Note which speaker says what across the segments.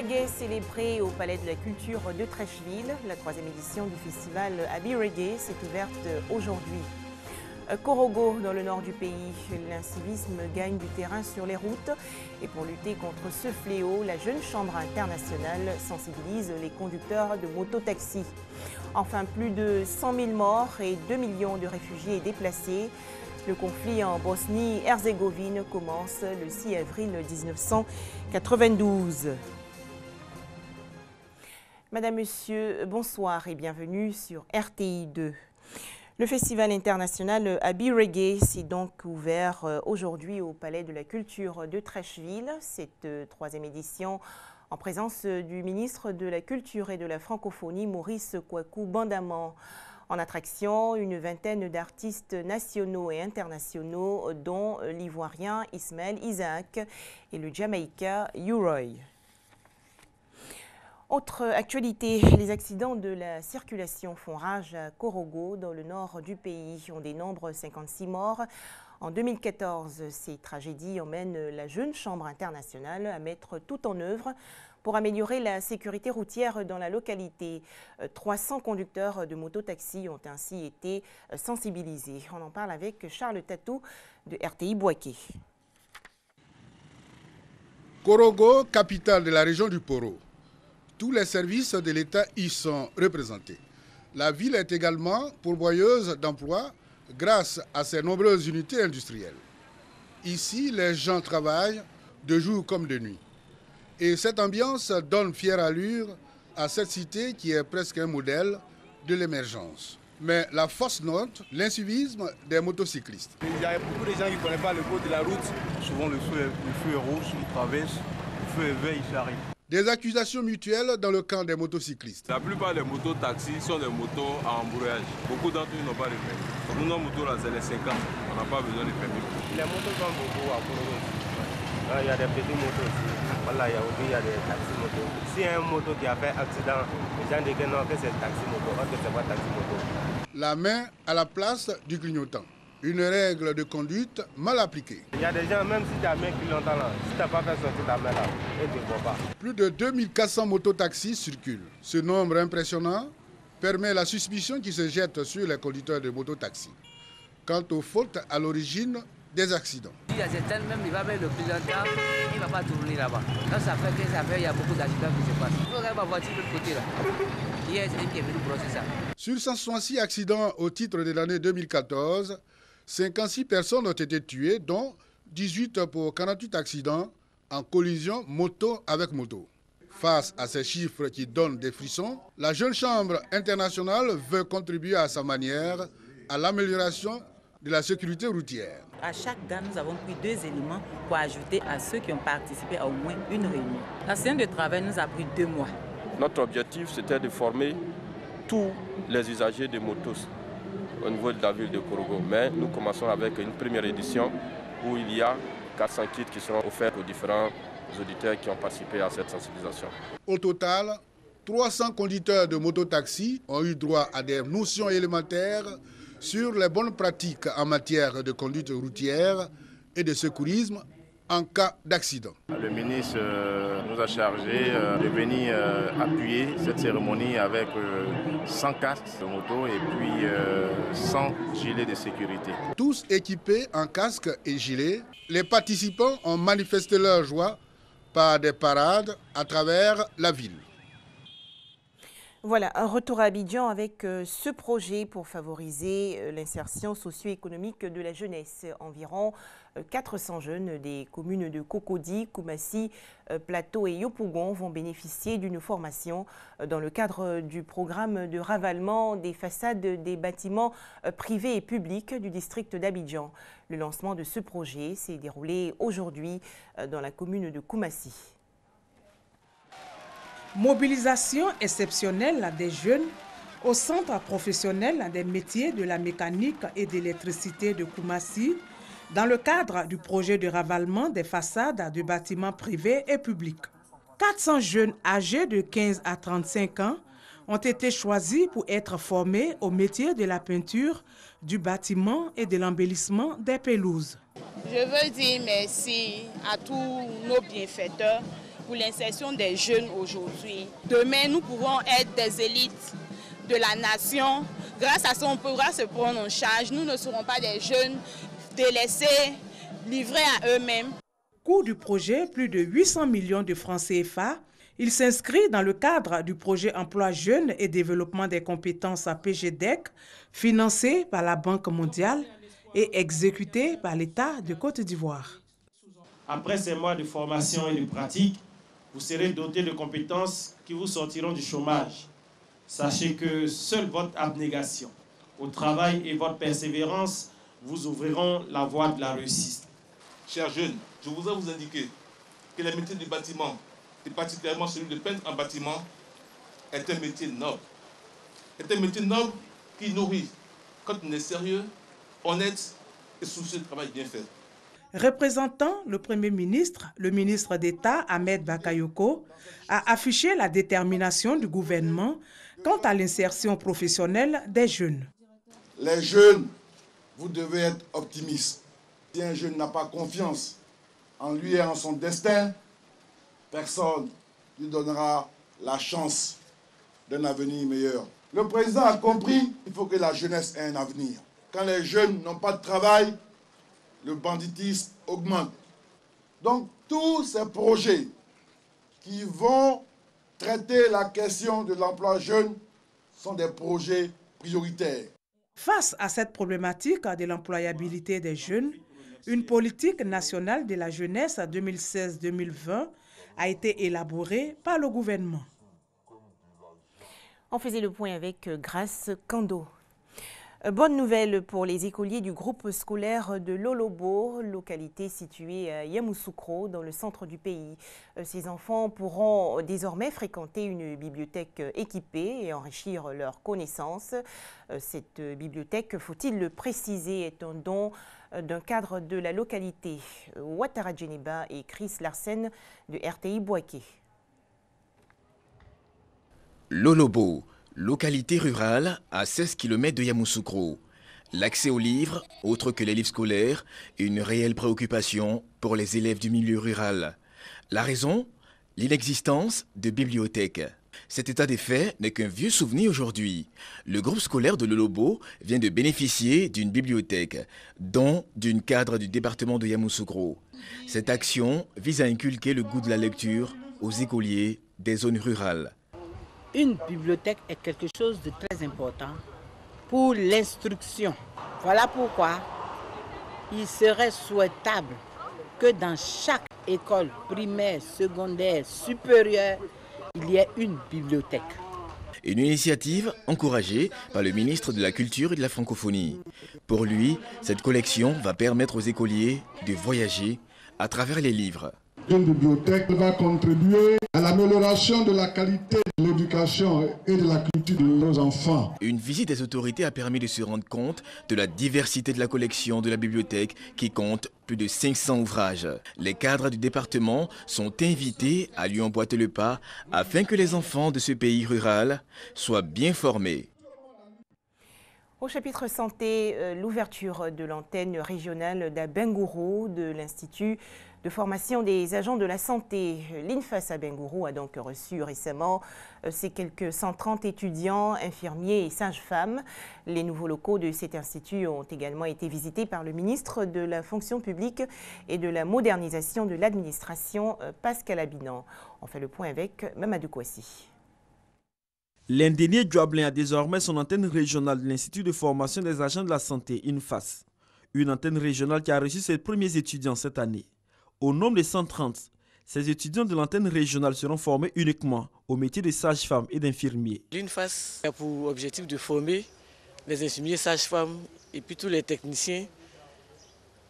Speaker 1: Reggae célébré au Palais de la Culture de Trècheville. La 3e édition du festival Abbey Reggae s'est ouverte aujourd'hui. Korogo, dans le nord du pays, l'incivisme gagne du terrain sur les routes. Et pour lutter contre ce fléau, la Jeune Chambre internationale sensibilise les conducteurs de mototaxis. Enfin, plus de 100 000 morts et 2 millions de réfugiés déplacés. Le conflit en Bosnie-Herzégovine commence le 6 avril 1992. Madame, Monsieur, bonsoir et bienvenue sur RTI 2. Le festival international Abbey Reggae s'est donc ouvert aujourd'hui au Palais de la Culture de Trècheville. Cette 3e édition en présence du ministre de la Culture et de la Francophonie, Maurice Kwaku Bandaman. En attraction, une vingtaine d'artistes nationaux et internationaux, dont l'Ivoirien Ismaël Isaac et le Jamaïcain U-Roy. Autre actualité, les accidents de la circulation font rage à Korogo, dans le nord du pays. On dénombre 56 morts. En 2014, ces tragédies emmènent la Jeune Chambre internationale à mettre tout en œuvre pour améliorer la sécurité routière dans la localité. 300 conducteurs de mototaxi ont ainsi été sensibilisés. On en parle avec Charles Tatou de RTI Boaké.
Speaker 2: Korogo, capitale de la région du Poro. Tous les services de l'État y sont représentés. La ville est également pourvoyeuse d'emplois grâce à ses nombreuses unités industrielles. Ici, les gens travaillent de jour comme de nuit. Et cette ambiance donne fière allure à cette cité qui est presque un modèle de l'émergence. Mais la fausse note, l'incivisme des motocyclistes.
Speaker 3: Il y a beaucoup de gens qui ne connaissent pas le code de la route. Souvent le feu est rouge, ils traversent, le feu est vert, ils s'arrêtent.
Speaker 2: Des accusations mutuelles dans le camp des motocyclistes.
Speaker 4: La plupart des motos-taxis sont des motos à embrayage. Beaucoup d'entre eux n'ont pas de permis. Nous, nos motos, là, c'est les 5 ans. On n'a pas besoin de permis.
Speaker 5: Les motos sont beaucoup à Korogo. Il y a des petites motos aussi. Voilà, il y a des taxis-motos. S'il y a un moto qui a fait accident, les gens disent que non, que c'est taxi-moto, que c'est pas taxi-moto.
Speaker 2: La main à la place du clignotant. Une règle de conduite mal appliquée.
Speaker 5: Il y a des gens, même si tu as main clignotant là, si tu n'as pas fait sortir ta main là, ils ne te voient pas.
Speaker 2: Plus de 2400 mototaxis circulent. Ce nombre impressionnant permet la suspicion qui se jette sur les conducteurs de mototaxis quant aux fautes à l'origine des accidents.
Speaker 6: Il y a certains, même il va vers le clignotant, il ne va pas tourner là-bas. Quand ça fait que ça fait, il y a beaucoup d'accidents qui se passent. Il faut regarder ma voiture de l'autre côté là. Hier, c'est lui qui est venu brosser ça.
Speaker 2: Sur 166 accidents au titre de l'année 2014, 56 personnes ont été tuées, dont 18 pour 48 accidents en collision moto avec moto. Face à ces chiffres qui donnent des frissons, la Jeune Chambre internationale veut contribuer à sa manière à l'amélioration de la sécurité routière.
Speaker 7: À chaque gare, nous avons pris 2 éléments pour ajouter à ceux qui ont participé à au moins une réunion. La séance de travail nous a pris 2 mois.
Speaker 8: Notre objectif, c'était de former tous les usagers de motos au niveau de la ville de Korogo. Mais nous commençons avec une première édition où il y a 400 kits qui seront offerts aux différents auditeurs qui ont participé à cette sensibilisation.
Speaker 2: Au total, 300 conducteurs de mototaxi ont eu droit à des notions élémentaires sur les bonnes pratiques en matière de conduite routière et de secourisme en cas d'accident.
Speaker 9: Le ministre nous a chargé de venir appuyer cette cérémonie avec 100 casques de moto et puis 100 gilets de sécurité.
Speaker 2: Tous équipés en casque et gilets, les participants ont manifesté leur joie par des parades à travers la ville.
Speaker 1: Voilà, un retour à Abidjan avec ce projet pour favoriser l'insertion socio-économique de la jeunesse. Environ 400 jeunes des communes de Cocody, Koumassi, Plateau et Yopougon vont bénéficier d'une formation dans le cadre du programme de ravalement des façades des bâtiments privés et publics du district d'Abidjan. Le lancement de ce projet s'est déroulé aujourd'hui dans la commune de Koumassi.
Speaker 10: Mobilisation exceptionnelle des jeunes au centre professionnel des métiers de la mécanique et de l'électricité de Koumassi dans le cadre du projet de ravalement des façades de bâtiments privés et publics. 400 jeunes âgés de 15 à 35 ans ont été choisis pour être formés au métier de la peinture, du bâtiment et de l'embellissement des pelouses.
Speaker 11: Je veux dire merci à tous nos bienfaiteurs pour l'insertion des jeunes aujourd'hui. Demain, nous pouvons être des élites de la nation. Grâce à ça, on pourra se prendre en charge. Nous ne serons pas des jeunes délaissés, livrés à eux-mêmes.
Speaker 10: Coût du projet, plus de 800 millions de francs CFA. Il s'inscrit dans le cadre du projet Emploi Jeunes et Développement des compétences à PGDEC, financé par la Banque mondiale et exécuté par l'État de Côte d'Ivoire.
Speaker 12: Après ces mois de formation et de pratique, vous serez doté de compétences qui vous sortiront du chômage. Sachez que seule votre abnégation au travail et votre persévérance vous ouvriront la voie de la réussite.
Speaker 13: Chers jeunes, je voudrais vous indiquer que le métier du bâtiment, et particulièrement celui de peintre en bâtiment, est un métier noble. C'est un métier noble qui nourrit quand on est sérieux, honnête et soucieux de travail bien fait.
Speaker 10: Représentant le Premier ministre, le ministre d'État Ahmed Bakayoko a affiché la détermination du gouvernement quant à l'insertion professionnelle des jeunes.
Speaker 14: Les jeunes, vous devez être optimistes. Si un jeune n'a pas confiance en lui et en son destin, personne ne lui donnera la chance d'un avenir meilleur. Le président a compris qu'il faut que la jeunesse ait un avenir. Quand les jeunes n'ont pas de travail, le banditisme augmente. Donc tous ces projets qui vont traiter la question de l'emploi jeune sont des projets prioritaires.
Speaker 10: Face à cette problématique de l'employabilité des jeunes, une politique nationale de la jeunesse 2016-2020 a été élaborée par le gouvernement.
Speaker 1: On faisait le point avec Grace Kando. Bonne nouvelle pour les écoliers du groupe scolaire de Lolobo, localité située à Yamoussoukro, dans le centre du pays. Ces enfants pourront désormais fréquenter une bibliothèque équipée et enrichir leurs connaissances. Cette bibliothèque, faut-il le préciser, est un don d'un cadre de la localité. Ouattara Djeniba et Chris Larsen de RTI Bouaké.
Speaker 15: Lolobo, localité rurale à 16 km de Yamoussoukro. L'accès aux livres, autre que les livres scolaires, est une réelle préoccupation pour les élèves du milieu rural. La raison ? L'inexistence de bibliothèques. Cet état des faits n'est qu'un vieux souvenir aujourd'hui. Le groupe scolaire de Lolobo vient de bénéficier d'une bibliothèque, dont d'une cadre du département de Yamoussoukro. Cette action vise à inculquer le goût de la lecture aux écoliers des zones rurales.
Speaker 16: Une bibliothèque est quelque chose de très important pour l'instruction. Voilà pourquoi il serait souhaitable que dans chaque école primaire, secondaire, supérieure, il y ait une bibliothèque.
Speaker 15: Une initiative encouragée par le ministre de la Culture et de la Francophonie. Pour lui, cette collection va permettre aux écoliers de voyager à travers les livres.
Speaker 17: Une bibliothèque va contribuer à l'amélioration de la qualité de l'éducation et de la culture de nos enfants.
Speaker 15: Une visite des autorités a permis de se rendre compte de la diversité de la collection de la bibliothèque qui compte plus de 500 ouvrages. Les cadres du département sont invités à lui emboîter le pas afin que les enfants de ce pays rural soient bien formés.
Speaker 1: Au chapitre santé, l'ouverture de l'antenne régionale d'Abengourou de l'Institut de formation des agents de la santé. L'INFAS Abengourou a donc reçu récemment ces quelques 130 étudiants, infirmiers et sages-femmes. Les nouveaux locaux de cet institut ont également été visités par le ministre de la fonction publique et de la modernisation de l'administration, Pascal Abinan. On fait le point avec Mamadou Kouassi.
Speaker 12: L'Indénié Djoablin a désormais son antenne régionale de l'Institut de formation des agents de la santé, INFAS. Une antenne régionale qui a reçu ses premiers étudiants cette année. Au nombre de 130, ces étudiants de l'antenne régionale seront formés uniquement au métier de sage-femme et d'infirmier.
Speaker 18: L'INFAS a pour objectif de former les infirmiers sages-femmes et puis tous les techniciens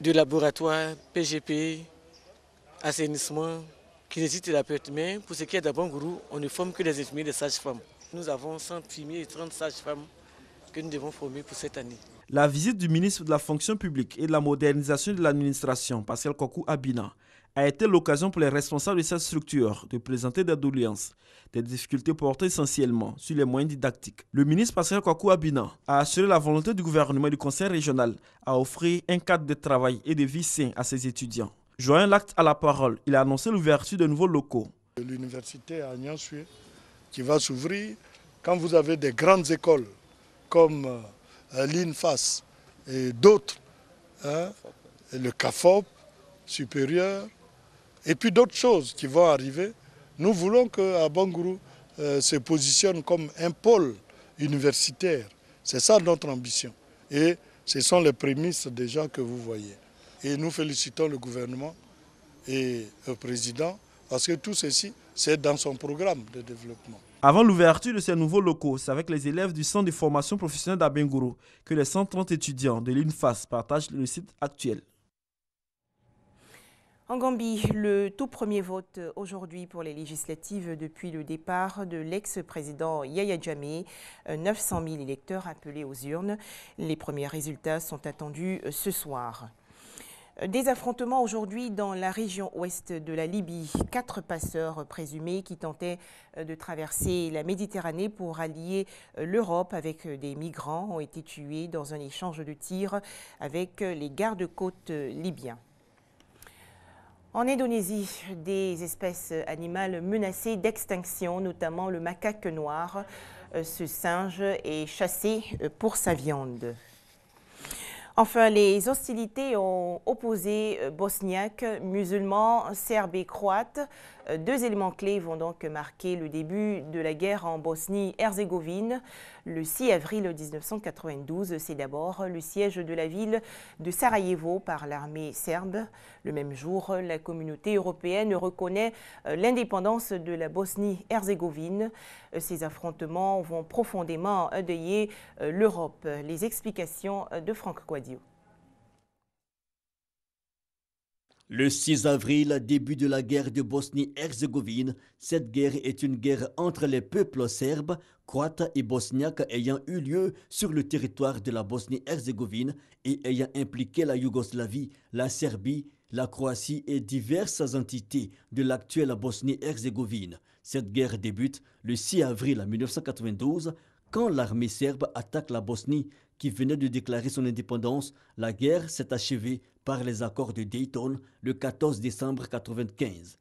Speaker 18: de laboratoire, PGP, assainissement, kinésithérapeute. Mais pour ce qui est d'Abengourou, on ne forme que les infirmiers des sages-femmes. Nous avons 100 infirmiers et 30 sages-femmes que nous devons former pour cette année.
Speaker 12: La visite du ministre de la fonction publique et de la modernisation de l'administration, Pascal Kwaku Abina, a été l'occasion pour les responsables de cette structure de présenter des doléances, des difficultés portées essentiellement sur les moyens didactiques. Le ministre Pascal Kwaku Abina a assuré la volonté du gouvernement et du conseil régional à offrir un cadre de travail et de vie sain à ses étudiants. Joignant l'acte à la parole, il a annoncé l'ouverture de nouveaux locaux
Speaker 19: L'université à Nyansue qui va s'ouvrir, quand vous avez des grandes écoles comme l'INFAS et d'autres, hein, le CAFOP supérieur, et puis d'autres choses qui vont arriver, nous voulons qu'à Bangourou se positionne comme un pôle universitaire. C'est ça notre ambition. Et ce sont les prémices déjà que vous voyez. Et nous félicitons le gouvernement et le président parce que tout ceci, c'est dans son programme de développement.
Speaker 12: Avant l'ouverture de ces nouveaux locaux, c'est avec les élèves du centre de formation professionnelle d'Abengourou que les 130 étudiants de l'INFAS partagent le site actuel.
Speaker 1: En Gambie, le tout premier vote aujourd'hui pour les législatives depuis le départ de l'ex-président Yaya Jammeh. 900 000 électeurs appelés aux urnes. Les premiers résultats sont attendus ce soir. Des affrontements aujourd'hui dans la région ouest de la Libye. 4 passeurs présumés qui tentaient de traverser la Méditerranée pour allier l'Europe avec des migrants ont été tués dans un échange de tirs avec les gardes-côtes libyens. En Indonésie, des espèces animales menacées d'extinction, notamment le macaque noir. Ce singe est chassé pour sa viande. Enfin, les hostilités ont opposé bosniaques, musulmans, serbes et croates. 2 éléments clés vont donc marquer le début de la guerre en Bosnie-Herzégovine. Le 6 avril 1992, c'est d'abord le siège de la ville de Sarajevo par l'armée serbe. Le même jour, la communauté européenne reconnaît l'indépendance de la Bosnie-Herzégovine. Ces affrontements vont profondément endeuiller l'Europe. Les explications de Franck Quadio.
Speaker 20: Le 6 avril, début de la guerre de Bosnie-Herzégovine, cette guerre est une guerre entre les peuples serbes, croates et bosniaques ayant eu lieu sur le territoire de la Bosnie-Herzégovine et ayant impliqué la Yougoslavie, la Serbie, la Croatie et diverses entités de l'actuelle Bosnie-Herzégovine. Cette guerre débute le 6 avril 1992 quand l'armée serbe attaque la Bosnie qui venait de déclarer son indépendance. La guerre s'est achevée par les accords de Dayton le 14 décembre 1995.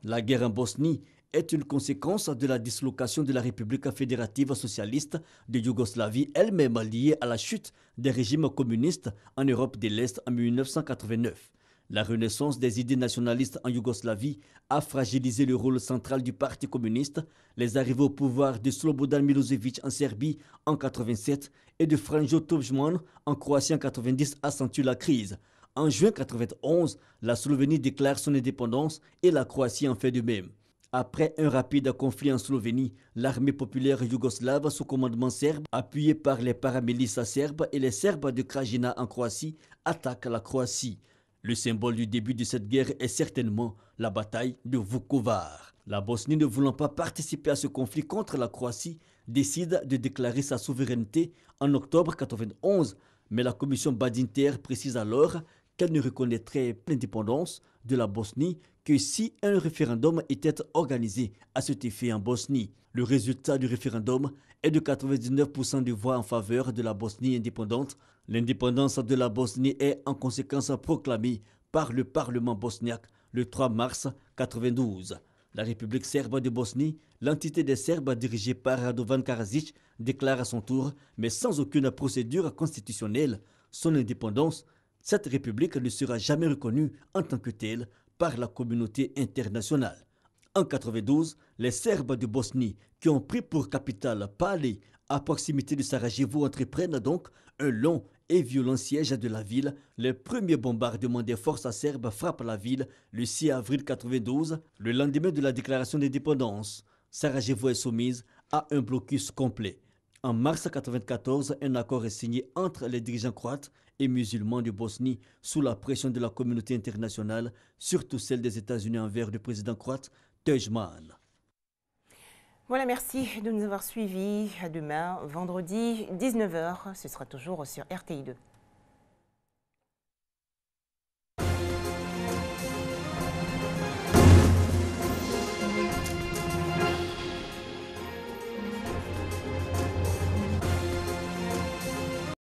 Speaker 20: La guerre en Bosnie est une conséquence de la dislocation de la République fédérative socialiste de Yougoslavie, elle-même liée à la chute des régimes communistes en Europe de l'Est en 1989. La renaissance des idées nationalistes en Yougoslavie a fragilisé le rôle central du Parti communiste. Les arrivées au pouvoir de Slobodan Milosevic en Serbie en 1987 et de Franjo Tuđman en Croatie en 1990 accentuent la crise. En juin 1991, la Slovénie déclare son indépendance et la Croatie en fait de même. Après un rapide conflit en Slovénie, l'armée populaire yougoslave sous commandement serbe, appuyée par les paramilices serbes et les Serbes de Krajina en Croatie, attaque la Croatie. Le symbole du début de cette guerre est certainement la bataille de Vukovar. La Bosnie, ne voulant pas participer à ce conflit contre la Croatie, décide de déclarer sa souveraineté en octobre 1991, mais la commission Badinter précise alors qu'elle ne reconnaîtrait l'indépendance de la Bosnie que si un référendum était organisé à cet effet en Bosnie. Le résultat du référendum est de 99% de voix en faveur de la Bosnie indépendante. L'indépendance de la Bosnie est en conséquence proclamée par le Parlement bosniaque le 3 mars 1992. La République serbe de Bosnie, l'entité des Serbes dirigée par Radovan Karadzic, déclare à son tour, mais sans aucune procédure constitutionnelle, son indépendance. Cette république ne sera jamais reconnue en tant que telle par la communauté internationale. En 1992, les Serbes de Bosnie, qui ont pris pour capitale Pale, à proximité de Sarajevo, entreprennent donc un long et violent siège de la ville. Les premiers bombardements des forces serbes frappent la ville le 6 avril 1992, le lendemain de la déclaration d'indépendance. Sarajevo est soumise à un blocus complet. En mars 1994, un accord est signé entre les dirigeants croates et musulmans de Bosnie sous la pression de la communauté internationale, surtout celle des États-Unis envers le président croate Tuđman.
Speaker 1: Voilà, merci de nous avoir suivis. À demain, vendredi 19h. Ce sera toujours sur RTI2.